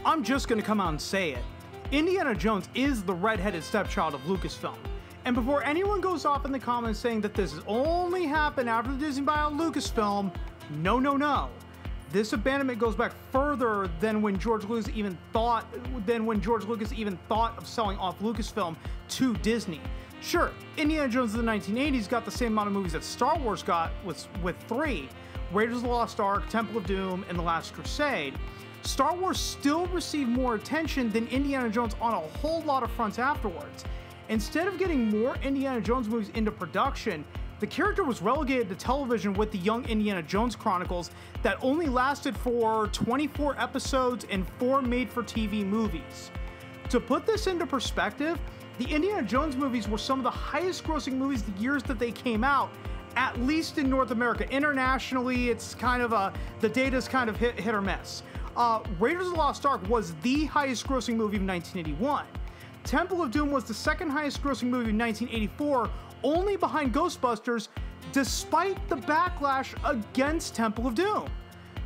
I'm just gonna come out and say it. Indiana Jones is the redheaded stepchild of Lucasfilm. And before anyone goes off in the comments saying that this has only happened after the Disney buyout Lucasfilm, no. This abandonment goes back further than when George Lucas even thought of selling off Lucasfilm to Disney. Sure, Indiana Jones in the 1980s got the same amount of movies that Star Wars got with 3, Raiders of the Lost Ark, Temple of Doom, and The Last Crusade. Star Wars still received more attention than Indiana Jones on a whole lot of fronts afterwards. Instead of getting more Indiana Jones movies into production, the character was relegated to television with the Young Indiana Jones Chronicles that only lasted for 24 episodes and 4 made-for-TV movies. To put this into perspective, the Indiana Jones movies were some of the highest-grossing movies the years that they came out, at least in North America. Internationally, it's kind of the data's kind of hit or miss. Raiders of the Lost Ark was the highest-grossing movie of 1981. Temple of Doom was the second highest-grossing movie of 1984, only behind Ghostbusters, despite the backlash against Temple of Doom.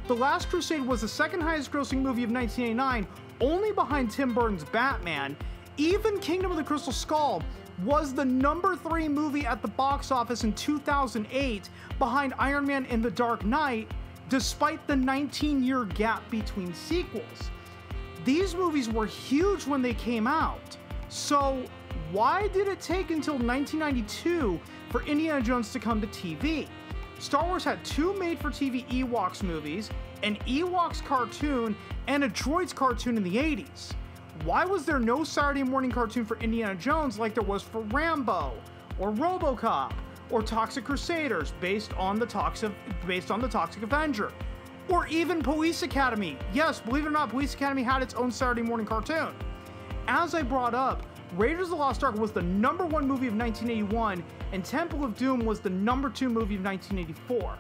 The Last Crusade was the second highest-grossing movie of 1989, only behind Tim Burton's Batman. Even Kingdom of the Crystal Skull was the number 3 movie at the box office in 2008, behind Iron Man and The Dark Knight, despite the 19-year gap between sequels. These movies were huge when they came out, so why did it take until 1992 for Indiana Jones to come to TV? Star Wars had 2 made-for-TV Ewoks movies, an Ewoks cartoon, and a Droids cartoon in the 80s. Why was there no Saturday morning cartoon for Indiana Jones like there was for Rambo, or RoboCop, or Toxic Crusaders based on the Toxic Avenger, or even Police Academy? Yes, believe it or not, Police Academy had its own Saturday morning cartoon. As I brought up, Raiders of the Lost Ark was the number 1 movie of 1981, and Temple of Doom was the number 2 movie of 1984.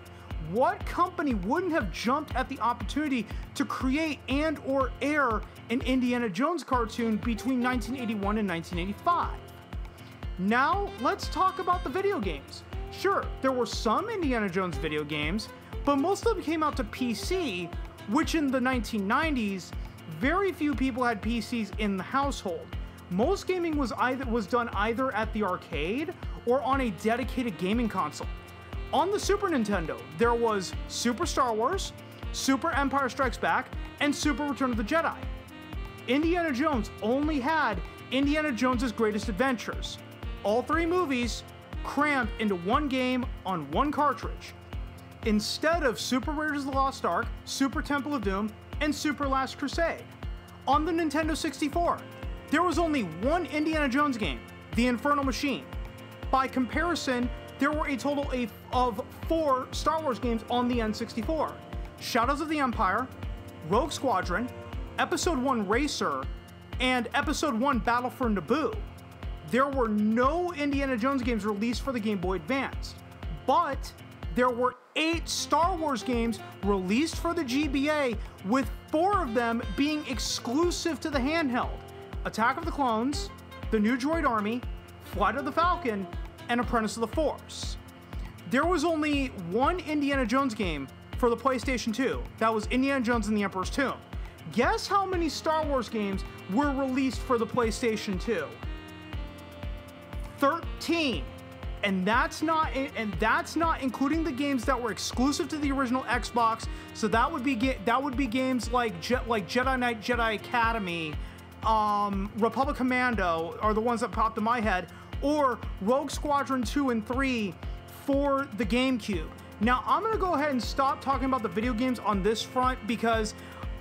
What company wouldn't have jumped at the opportunity to create and or air an Indiana Jones cartoon between 1981 and 1985? Now, let's talk about the video games. Sure, there were some Indiana Jones video games, but most of them came out to PC, which in the 1990s, very few people had PCs in the household. Most gaming was done either at the arcade or on a dedicated gaming console. On the Super Nintendo, there was Super Star Wars, Super Empire Strikes Back, and Super Return of the Jedi. Indiana Jones only had Indiana Jones's Greatest Adventures, all 3 movies crammed into one game on one cartridge, instead of Super Raiders of the Lost Ark, Super Temple of Doom, and Super Last Crusade. On the Nintendo 64, there was only one Indiana Jones game, The Infernal Machine. By comparison, there were a total of 4 Star Wars games on the N64. Shadows of the Empire, Rogue Squadron, Episode 1 Racer, and Episode 1 Battle for Naboo. There were no Indiana Jones games released for the Game Boy Advance, but there were 8 Star Wars games released for the GBA, with 4 of them being exclusive to the handheld: Attack of the Clones, The New Droid Army, Flight of the Falcon, and Apprentice of the Force. There was only one Indiana Jones game for the PlayStation 2. That was Indiana Jones and the Emperor's Tomb. Guess how many Star Wars games were released for the PlayStation 2? 13. And that's not including the games that were exclusive to the original Xbox. So that would be games like Jedi Knight, Jedi Academy, Republic Commando are the ones that popped in my head, or Rogue Squadron 2 and 3 for the GameCube. Now I'm gonna go ahead and stop talking about the video games on this front because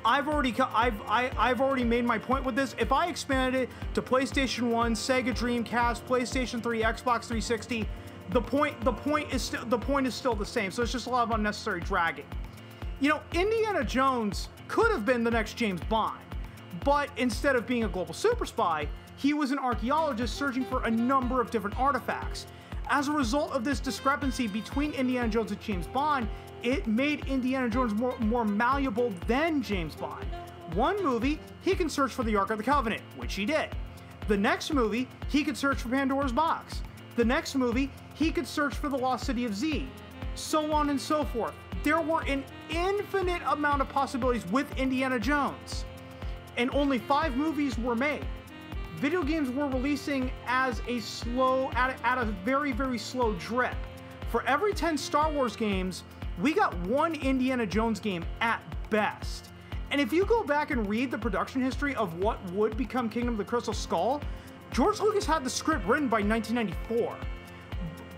I've already made my point with this. If I expanded it to PlayStation 1, Sega Dreamcast, PlayStation 3, Xbox 360, the point is still the same. So it's just a lot of unnecessary dragging. You know, Indiana Jones could have been the next James Bond, but instead of being a global super spy, he was an archaeologist searching for a number of different artifacts. As a result of this discrepancy between Indiana Jones and James Bond, it made Indiana Jones more malleable than James Bond. One movie, he can search for the Ark of the Covenant, which he did. The next movie, he could search for Pandora's Box. The next movie, he could search for the Lost City of Z. So on and so forth. There were an infinite amount of possibilities with Indiana Jones. and only 5 movies were made. Video games were releasing as a slow, at a very, very slow drip. For every 10 Star Wars games, we got 1 Indiana Jones game at best. And if you go back and read the production history of what would become Kingdom of the Crystal Skull, George Lucas had the script written by 1994.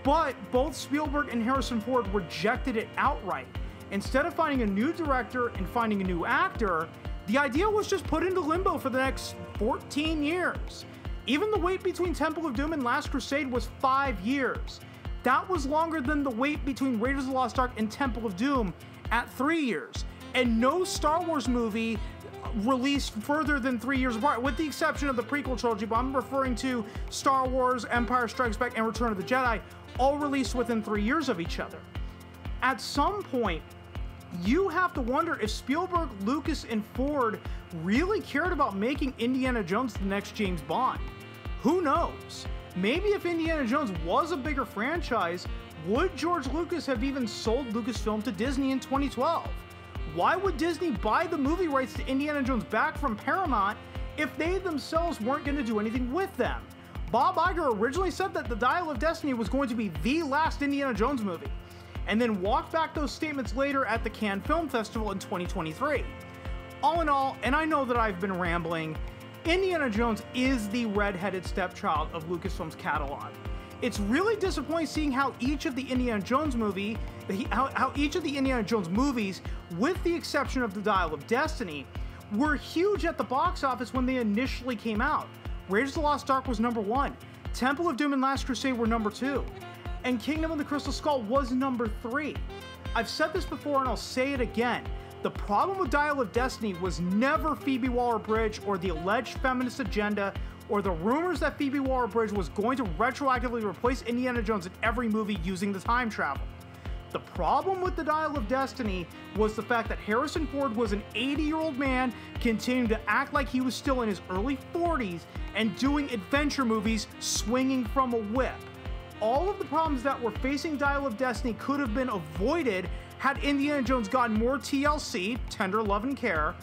But both Spielberg and Harrison Ford rejected it outright. Instead of finding a new director and finding a new actor, the idea was just put into limbo for the next 14 years. Even the wait between Temple of Doom and Last Crusade was 5 years. That was longer than the wait between Raiders of the Lost Ark and Temple of Doom at 3 years. And no Star Wars movie released further than 3 years apart, with the exception of the prequel trilogy, but I'm referring to Star Wars, Empire Strikes Back, and Return of the Jedi, all released within 3 years of each other. At some point, you have to wonder if Spielberg, Lucas, and Ford really cared about making Indiana Jones the next James Bond. Who knows? Maybe if Indiana Jones was a bigger franchise, would George Lucas have even sold Lucasfilm to Disney in 2012? Why would Disney buy the movie rights to Indiana Jones back from Paramount if they themselves weren't going to do anything with them? Bob Iger originally said that The Dial of Destiny was going to be the last Indiana Jones movie, and then walked back those statements later at the Cannes Film Festival in 2023. All in all, and I know that I've been rambling, Indiana Jones is the red-headed stepchild of Lucasfilm's catalog. It's really disappointing seeing how each of the Indiana Jones movies, with the exception of The Dial of Destiny, were huge at the box office when they initially came out. Raiders of the Lost Ark was number 1, Temple of Doom and Last Crusade were number 2, and Kingdom of the Crystal Skull was number 3. I've said this before and I'll say it again. The problem with Dial of Destiny was never Phoebe Waller-Bridge or the alleged feminist agenda or the rumors that Phoebe Waller-Bridge was going to retroactively replace Indiana Jones in every movie using the time travel. The problem with the Dial of Destiny was the fact that Harrison Ford was an 80-year-old man continuing to act like he was still in his early 40s and doing adventure movies swinging from a whip. All of the problems that were facing Dial of Destiny could have been avoided had Indiana Jones gotten more TLC, tender love and care,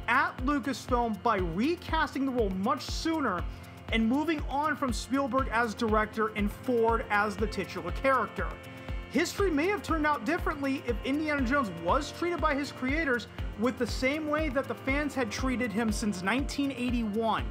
at Lucasfilm by recasting the role much sooner and moving on from Spielberg as director and Ford as the titular character. History may have turned out differently if Indiana Jones was treated by his creators with the same way that the fans had treated him since 1981.